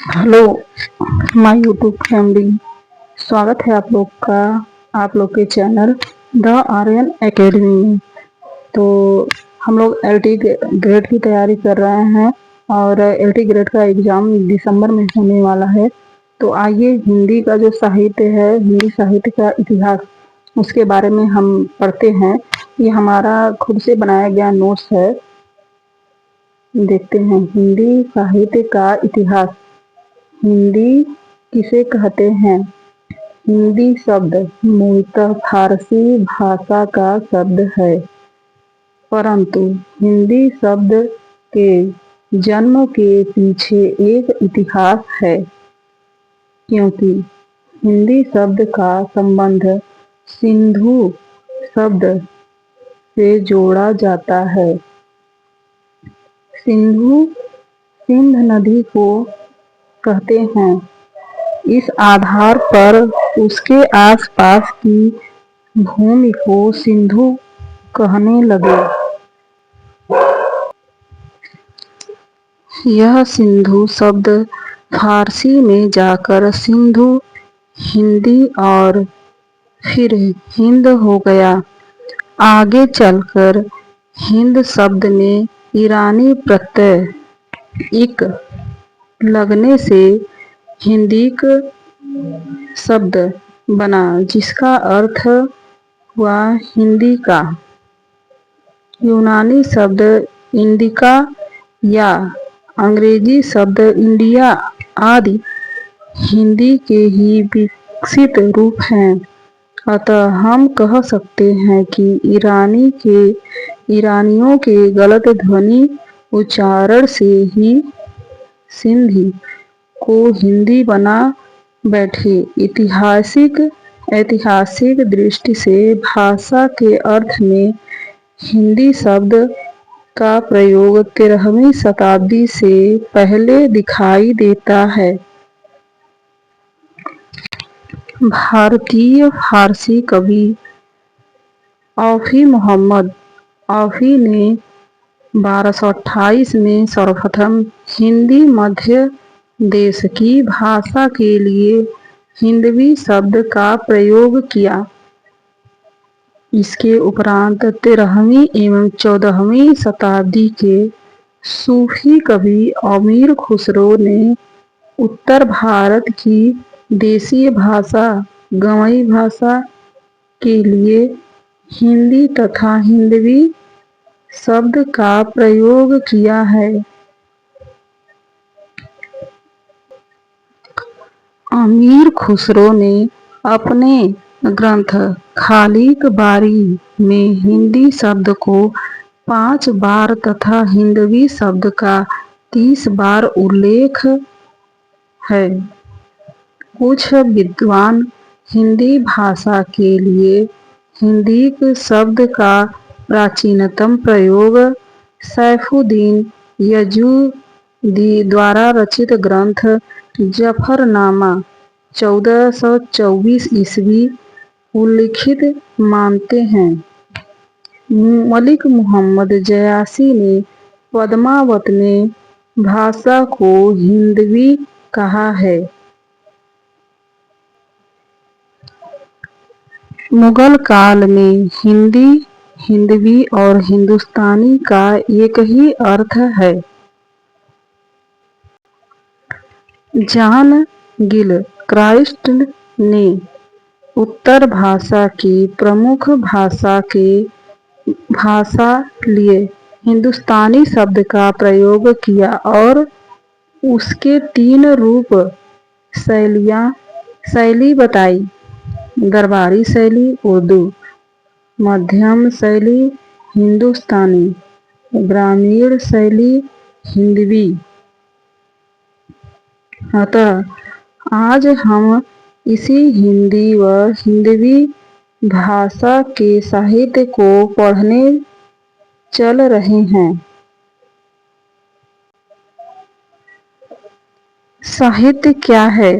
Hello my YouTube family. स्वागत है आप लोग के चैनल द आर्यन एकेडमी में। तो हम लोग एलटी ग्रेड की तैयारी कर रहे हैं और एलटी ग्रेड का एग्ज़ाम दिसंबर में होने वाला है। तो आइए हिंदी का जो साहित्य है, हिंदी साहित्य का इतिहास, उसके बारे में हम पढ़ते हैं। ये हमारा खुद से बनाया गया नोट्स है। देखते हैं हिंदी साहित्य का इतिहास। हिंदी किसे कहते हैं? हिंदी शब्द मूलतः फारसी भाषा का शब्द है, परंतु हिंदी शब्द के जन्म के पीछे एक इतिहास है, क्योंकि हिंदी शब्द का संबंध सिंधु शब्द से जोड़ा जाता है। सिंधु सिंध नदी को कहते हैं। इस आधार पर उसके आसपास की भूमि को सिंधु कहने लगे। यह सिंधु शब्द फारसी में जाकर सिंधु, हिंदी और फिर हिंद हो गया। आगे चलकर हिंद शब्द में ईरानी प्रत्यय इक लगने से हिंदीक शब्द बना, जिसका अर्थ हुआ हिंदी का। यूनानी शब्द इंडिका या अंग्रेजी शब्द इंडिया आदि हिंदी के ही विकसित रूप हैं। अतः हम कह सकते हैं कि ईरानियों के गलत ध्वनि उच्चारण से ही सिंधी को हिंदी बना बैठे। ऐतिहासिक दृष्टि से भाषा के अर्थ में हिंदी शब्द का प्रयोग 13वीं शताब्दी से पहले दिखाई देता है। भारतीय फारसी कवि औफी मोहम्मद औफी ने 1228 में सर्वप्रथम हिंदी मध्य देश की भाषा के लिए हिंदवी शब्द का प्रयोग किया। इसके उपरांत 13वीं एवं 14वीं शताब्दी के सूफी कवि अमीर खुसरो ने उत्तर भारत की देशीय भाषा गवई भाषा के लिए हिंदी तथा हिंदवी शब्द का प्रयोग किया है। अमीर खुसरो ने अपने ग्रंथ खालिक बारी में हिंदी शब्द को 5 बार तथा हिंदवी शब्द का 30 बार उल्लेख है। कुछ विद्वान हिंदी भाषा के लिए हिंदीक शब्द का प्राचीनतम प्रयोग सैफुद्दीन यजुदी द्वारा रचित ग्रंथ जफरनामा 1424 ईस्वी उल्लिखित मानते हैं। मलिक मुहम्मद जयासी ने पद्मावत में भाषा को हिंदवी कहा है। मुगल काल में हिंदी, हिंदवी और हिंदुस्तानी का एक ही अर्थ है। जॉन गिलक्राइस्ट ने उत्तर भाषा की प्रमुख भाषा लिए हिंदुस्तानी शब्द का प्रयोग किया और उसके 3 रूप शैली बताई: दरबारी शैली उर्दू, मध्यम शैली हिंदुस्तानी, ग्रामीण शैली हिंदवी। अतः आज हम इसी हिंदी व हिंदवी भाषा के साहित्य को पढ़ने चल रहे हैं। साहित्य क्या है?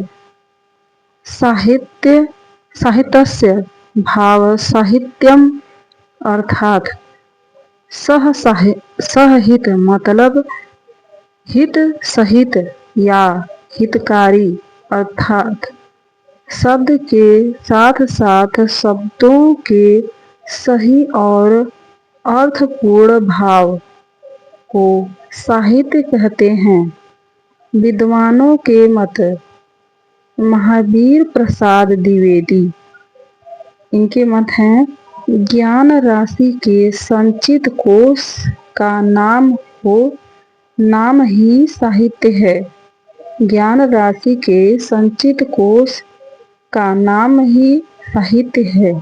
साहित्यस्य भाव साहित्यम अर्थात सहहित मतलब हित सहित या हितकारी अर्थात शब्द के साथ साथ शब्दों के सही और अर्थपूर्ण भाव को साहित्य कहते हैं। विद्वानों के मत महावीर प्रसाद द्विवेदी, इनके मत हैं ज्ञान राशि के संचित कोश का नाम ही साहित्य है। ज्ञान राशि के संचित कोश का नाम ही साहित्य है।